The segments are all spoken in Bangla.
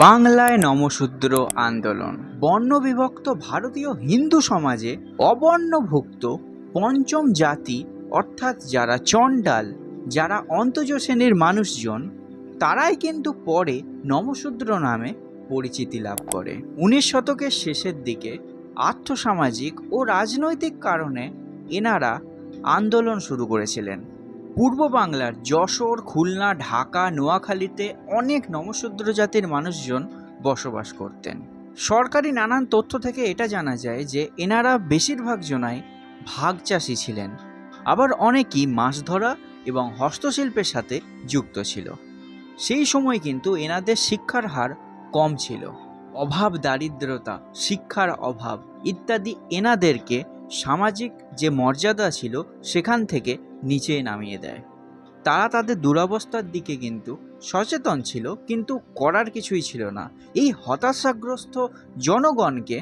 বাংলায় নমশূদ্র আন্দোলন বর্ণবিভক্ত ভারতীয় হিন্দু সমাজে অবর্ণভুক্ত পঞ্চম জাতি অর্থাৎ যারা চণ্ডাল, যারা অন্তজ শ্রেণীর মানুষজন, তারাই কিন্তু পরে নমশূদ্র নামে পরিচিতি লাভ করে। 19 শতকের শেষের দিকে আর্থসামাজিক ও রাজনৈতিক কারণে এনারা আন্দোলন শুরু করেছিলেন। পূর্ব বাংলার যশোর, খুলনা, ঢাকা, নোয়াখালীতে অনেক নমশূদ্র জাতির মানুষজন বসবাস করতেন। সরকারি নানান তথ্য থেকে এটা জানা যায় যে এনারা বেশিরভাগ জনাই ভাগ চাষি ছিলেন, আবার অনেকেই মাছ ধরা এবং হস্তশিল্পের সাথে যুক্ত ছিল। সেই সময় কিন্তু এনাদের শিক্ষার হার কম ছিল। অভাব, দারিদ্রতা, শিক্ষার অভাব ইত্যাদি এনাদেরকে সামাজিক যে মর্যাদা ছিল সেখান থেকে নিচে নামিয়ে দেয়। তারা তাদের দুরবস্থার দিকে কিন্তু সচেতন ছিল, কিন্তু করার কিছুই ছিল না। এই হতাশাগ্রস্ত জনগণকে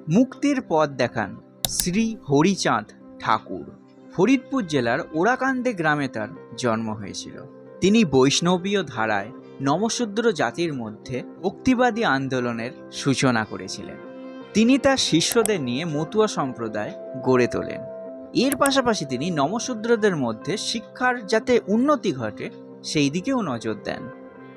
মুক্তির পথ দেখান শ্রী হরিচাঁদ ঠাকুর। ফরিদপুর জেলার ওরাকান্দে গ্রামে তার জন্ম হয়েছিল। তিনি বৈষ্ণবীয় ধারায় নমশূদ্র জাতির মধ্যে ভক্তিবাদী আন্দোলনের সূচনা করেছিলেন। তিনি তার শিষ্যদের নিয়ে মতুয়া সম্প্রদায় গড়ে তোলেন। এর পাশাপাশি তিনি নমশূদ্রদের মধ্যে শিক্ষার যাতে উন্নতি ঘটে সেই দিকেও নজর দেন।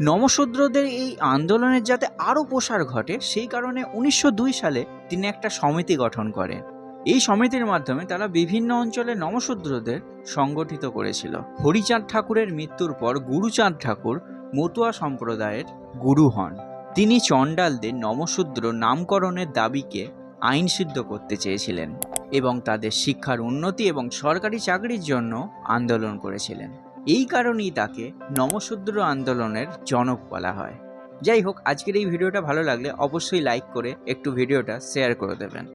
নমশূদ্রদের এই আন্দোলনের যাতে আরও প্রসার ঘটে সেই কারণে 1902 সালে তিনি একটা সমিতি গঠন করেন। এই সমিতির মাধ্যমে তারা বিভিন্ন অঞ্চলে নমশূদ্রদের সংগঠিত করেছিল। হরিচাঁদ ঠাকুরের মৃত্যুর পর গুরুচাঁদ ঠাকুর মতুয়া সম্প্রদায়ের গুরু হন। তিনি চণ্ডালদের নমশূদ্র নামকরণের দাবিকে আইনসিদ্ধ করতে চেয়েছিলেন এবং তাদের শিক্ষার উন্নতি এবং সরকারি চাকরির জন্য আন্দোলন করেছিলেন। এই কারণেই তাকে নমশূদ্র আন্দোলনের জনক বলা হয়। যাই হোক, আজকের এই ভিডিওটা ভালো লাগলে অবশ্যই লাইক করে একটু ভিডিওটা শেয়ার করে দেবেন।